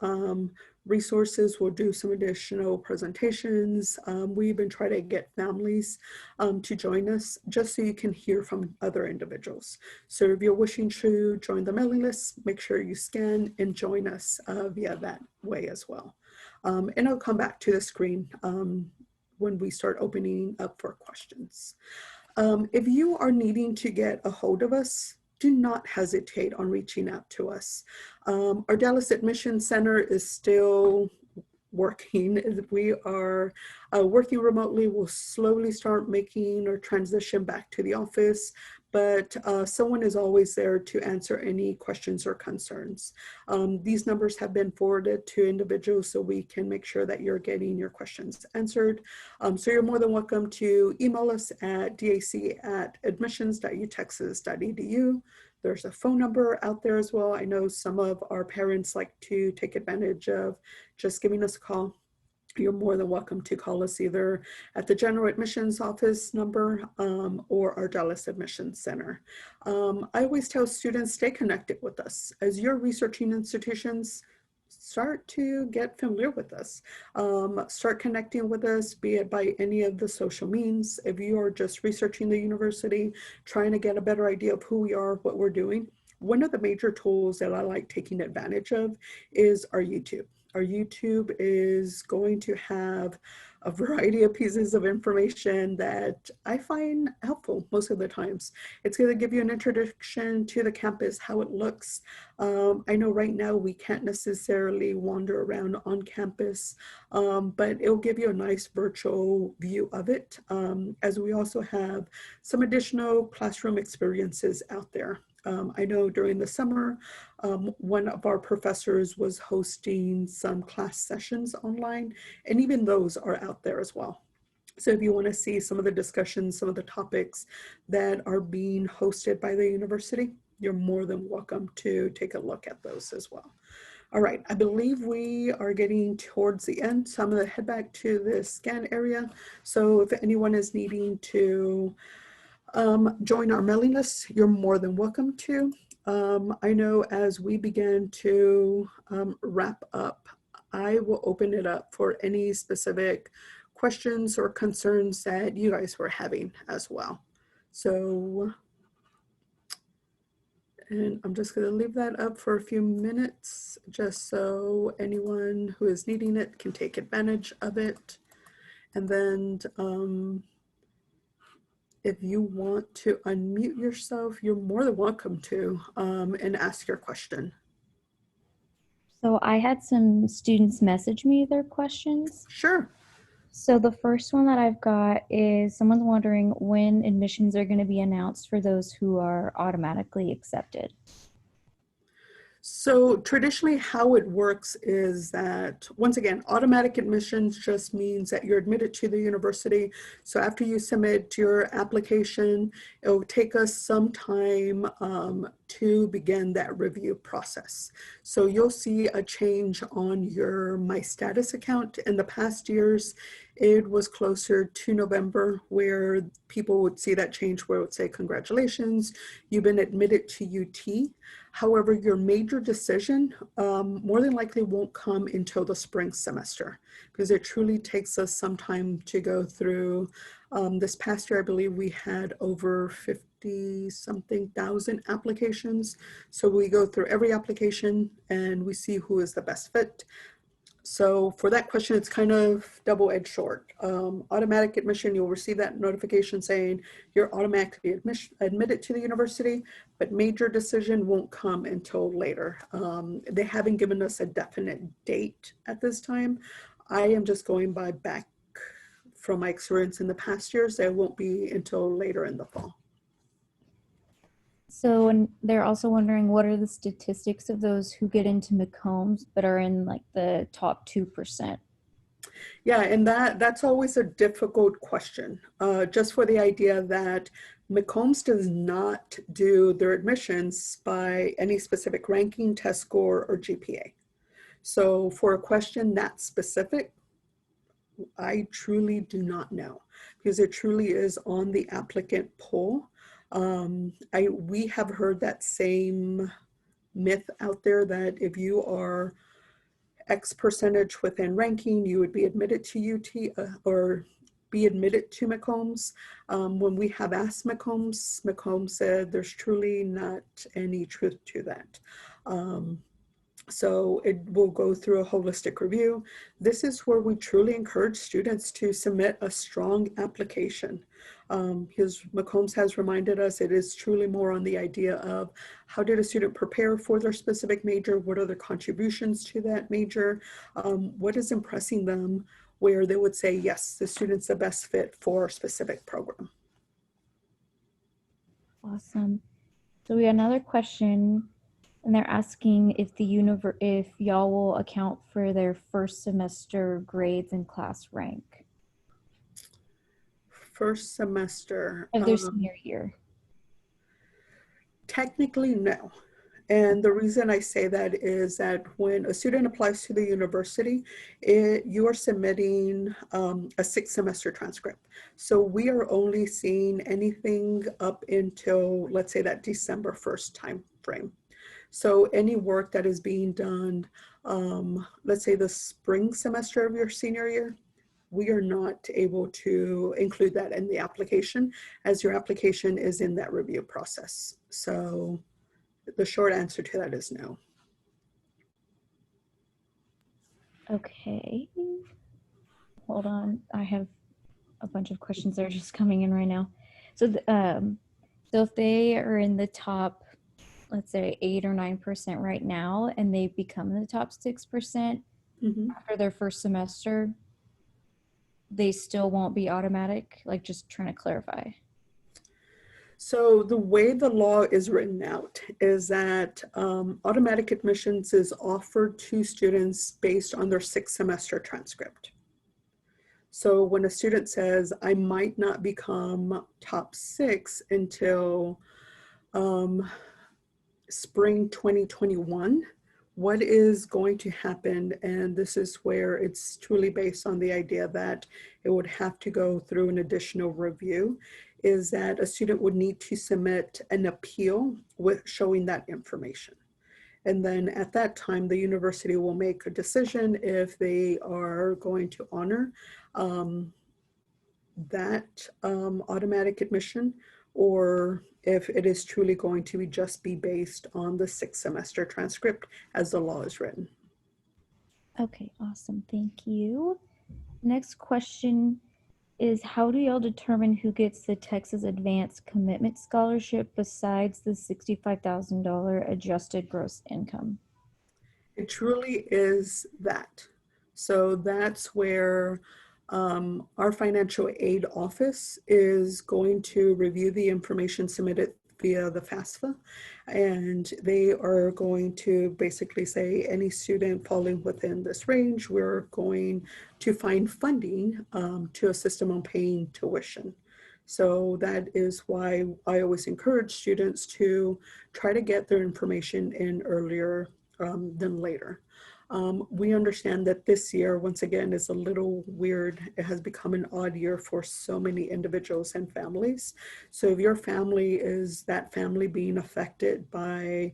resources. We'll do some additional presentations. We even try to get families to join us, just so you can hear from other individuals. So if you're wishing to join the mailing list, make sure you scan and join us via that way as well. And I'll come back to the screen when we start opening up for questions. If you are needing to get a hold of us, do not hesitate on reaching out to us. Our Dallas Admissions Center is still working. We are working remotely. We'll slowly start making our transition back to the office, but someone is always there to answer any questions or concerns. These numbers have been forwarded to individuals so we can make sure that you're getting your questions answered. So you're more than welcome to email us at dac@admissions.utexas.edu. There's a phone number out there as well. I know some of our parents like to take advantage of just giving us a call. You're more than welcome to call us either at the General Admissions Office number or our Dallas Admissions Center. I always tell students, stay connected with us. As you're researching institutions, start to get familiar with us. Start connecting with us, be it by any of the social means. If you are just researching the university, trying to get a better idea of who we are, what we're doing, one of the major tools that I like taking advantage of is our YouTube. Our YouTube is going to have a variety of pieces of information that I find helpful most of the times. It's going to give you an introduction to the campus, how it looks. I know right now we can't necessarily wander around on campus, but it'll give you a nice virtual view of it, as we also have some additional classroom experiences out there. I know during the summer, one of our professors was hosting some class sessions online, and even those are out there as well. So if you want to see some of the discussions, some of the topics that are being hosted by the university, you're more than welcome to take a look at those as well. All right, I believe we are getting towards the end, so I'm going to head back to the scan area. So if anyone is needing to join our mailing list, you're more than welcome to. I know as we begin to wrap up, I will open it up for any specific questions or concerns that you guys were having as well. So, and I'm just going to leave that up for a few minutes just so anyone who is needing it can take advantage of it. And then if you want to unmute yourself, you're more than welcome to and ask your question. So I had some students message me their questions. Sure. So the first one that I've got is someone's wondering when admissions are going to be announced for those who are automatically accepted. So traditionally how it works is that, once again, automatic admissions just means that you're admitted to the university. So after you submit your application, it'll take us some time to begin that review process. So you'll see a change on your My Status account. In the past years, it was closer to November where people would see that change where it would say, congratulations, you've been admitted to UT. However, your major decision more than likely won't come until the spring semester, because it truly takes us some time to go through. This past year, I believe we had over 50-something thousand applications. So we go through every application and we see who is the best fit. So for that question, it's kind of double-edged sword. Automatic admission, you'll receive that notification saying you're automatically admitted to the university, but major decision won't come until later. They haven't given us a definite date at this time. I am just going by back from my experience in the past years. It won't be until later in the fall. So, and they're also wondering what are the statistics of those who get into McCombs but are in like the top 2%? Yeah, and that's always a difficult question, just for the idea that McCombs does not do their admissions by any specific ranking, test score, or GPA. So for a question that specific, I truly do not know because it truly is on the applicant poll. We have heard that same myth out there that if you are X percentage within ranking, you would be admitted to UT or be admitted to McCombs. When we have asked McCombs said there's truly not any truth to that. So it will go through a holistic review. This is where we truly encourage students to submit a strong application. Because McCombs has reminded us it is truly more on the idea of how did a student prepare for their specific major? What are their contributions to that major? What is impressing them where they would say, yes, the student's the best fit for a specific program. Awesome. So we got another question, and they're asking if y'all will account for their first semester grades and class rank First semester, of their senior year. technically no. And the reason I say that is that when a student applies to the university, you are submitting a 6 semester transcript. So we are only seeing anything up until, let's say, that December 1st time frame. So any work that is being done, let's say the spring semester of your senior year, we are not able to include that in the application as your application is in that review process. So the short answer to that is no. Okay. Hold on. I have a bunch of questions that are just coming in right now. So, so if they are in the top, let's say 8 or 9% right now, and they become the top 6% Mhm. after their first semester, they still won't be automatic. Like, just trying to clarify. So the way the law is written out is that automatic admissions is offered to students based on their 6 semester transcript. So when a student says, I might not become top 6 until spring 2021, what is going to happen, and this is where it's truly based on the idea that it would have to go through an additional review, is that a student would need to submit an appeal with showing that information. And then at that time, the university will make a decision if they are going to honor that automatic admission, or if it is truly going to just be based on the 6 semester transcript as the law is written. Okay, awesome. Thank you. Next question is, how do y'all determine who gets the Texas Advanced Commitment Scholarship besides the $65,000 adjusted gross income? It truly is that. So that's where our financial aid office is going to review the information submitted via the FAFSA, and they are going to basically say any student falling within this range, we're going to find funding to assist them on paying tuition. So that is why I always encourage students to try to get their information in earlier than later. We understand that this year, once again, is a little weird. It has become an odd year for so many individuals and families. So if your family is that family being affected by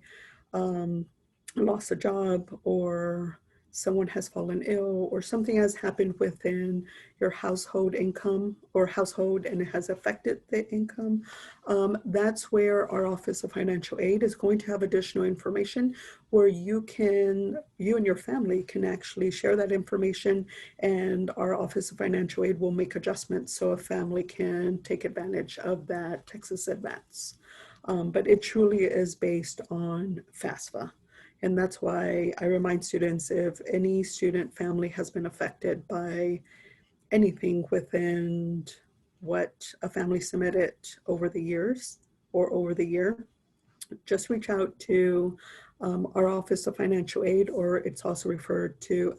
loss of job, or someone has fallen ill, or something has happened within your household income or household and it has affected the income, that's where our Office of Financial Aid is going to have additional information where you and your family can actually share that information, and our Office of Financial Aid will make adjustments so a family can take advantage of that Texas Advance. But it truly is based on FAFSA. And that's why I remind students, if any student family has been affected by anything within what a family submitted over the years or over the year, just reach out to our Office of Financial Aid, or it's also referred to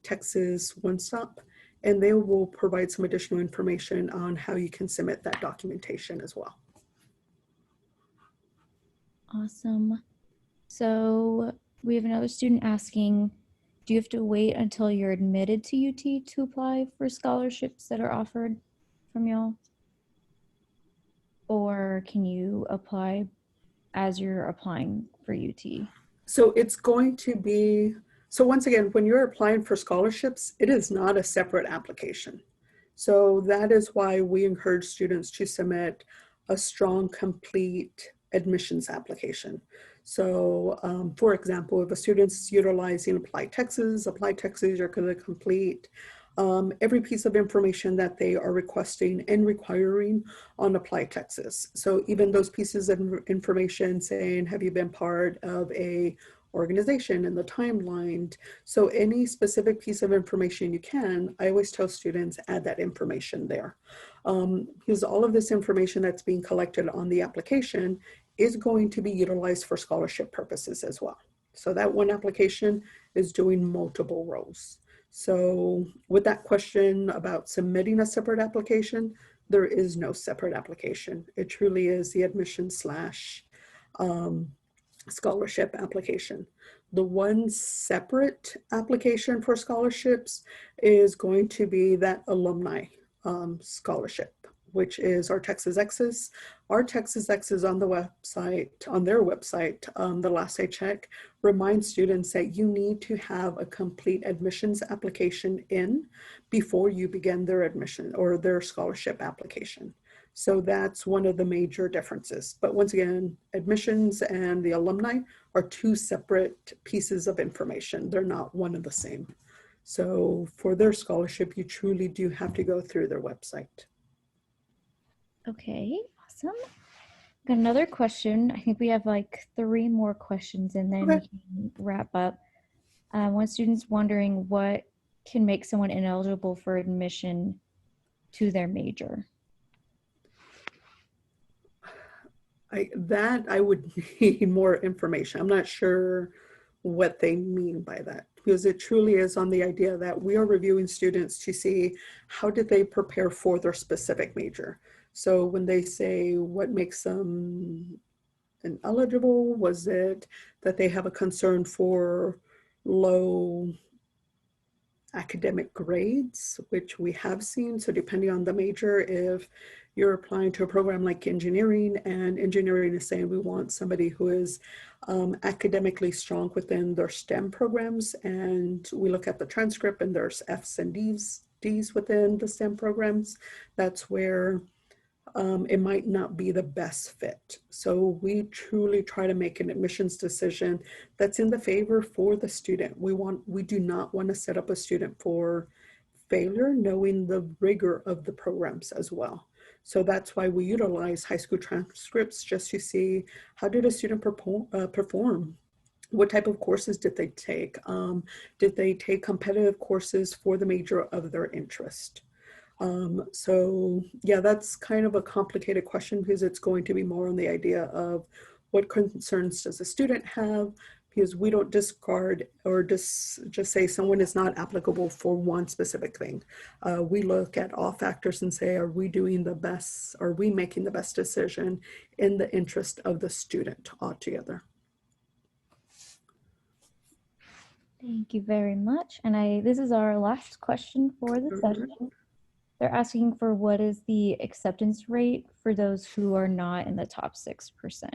Texas One Stop, and they will provide some additional information on how you can submit that documentation as well. Awesome. So we have another student asking, do you have to wait until you're admitted to UT to apply for scholarships that are offered from y'all? Or can you apply as you're applying for UT? So it's going to be, so once again, when you're applying for scholarships, it is not a separate application. So that is why we encourage students to submit a strong, complete admissions application. So for example, if a student's utilizing Apply Texas, you're going to complete every piece of information that they are requesting and requiring on Apply Texas. So even those pieces of information saying, have you been part of a organization and the timeline. So any specific piece of information you can, I always tell students, add that information there. Because all of this information that's being collected on the application is going to be utilized for scholarship purposes as well. So that one application is doing multiple roles. So with that question about submitting a separate application, there is no separate application. It truly is the admission slash scholarship application. The one separate application for scholarships is going to be that alumni scholarship, which is our Texas X's. Our Texas X's on the website, on their website, the last I checked, reminds students that you need to have a complete admissions application in before you begin their admission or their scholarship application. So that's one of the major differences. But once again, admissions and the alumni are two separate pieces of information. They're not one and the same. So for their scholarship, you truly do have to go through their website. Okay, awesome. Got another question. I think we have like 3 more questions and then we can wrap up. One student's wondering what can make someone ineligible for admission to their major. I would need more information. I'm not sure what they mean by that, because it truly is on the idea that we are reviewing students to see how did they prepare for their specific major. So when they say what makes them ineligible, was it that they have a concern for low academic grades, which we have seen. So depending on the major, if you're applying to a program like engineering and engineering is saying we want somebody who is academically strong within their STEM programs, and we look at the transcript and there's F's and D's within the STEM programs, that's where it might not be the best fit. So we truly try to make an admissions decision that's in the favor for the student. We do not want to set up a student for failure, knowing the rigor of the programs as well. So that's why we utilize high school transcripts, just to see how did a student perform. What type of courses did they take? Did they take competitive courses for the major of their interest? So yeah, that's kind of a complicated question, because it's going to be more on the idea of what concerns does a student have, because we don't discard or just say someone is not applicable for one specific thing. We look at all factors and say, are we doing the best? Are we making the best decision in the interest of the student altogether? Thank you very much. And this is our last question for the session. They're asking for what is the acceptance rate for those who are not in the top 6%?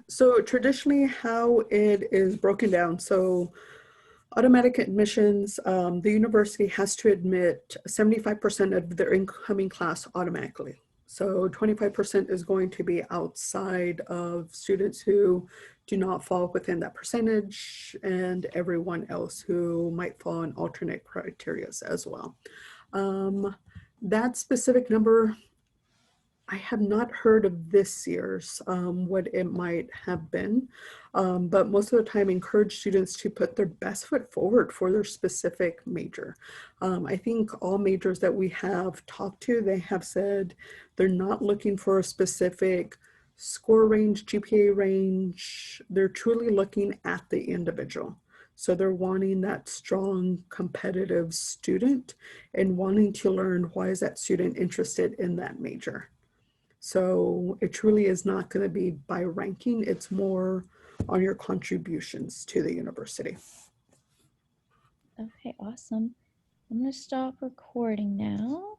So traditionally how it is broken down. So automatic admissions, the university has to admit 75% of their incoming class automatically. So 25% is going to be outside of students who do not fall within that percentage, and everyone else who might fall in alternate criteria as well. That specific number, I have not heard of this year's, what it might have been, but most of the time encourage students to put their best foot forward for their specific major. I think all majors that we have talked to, they have said they're not looking for a specific score range, GPA range. They're truly looking at the individual. So they're wanting that strong competitive student and wanting to learn why is that student interested in that major. So it truly is not going to be by ranking. It's more on your contributions to the university. Okay, awesome. I'm going to stop recording now.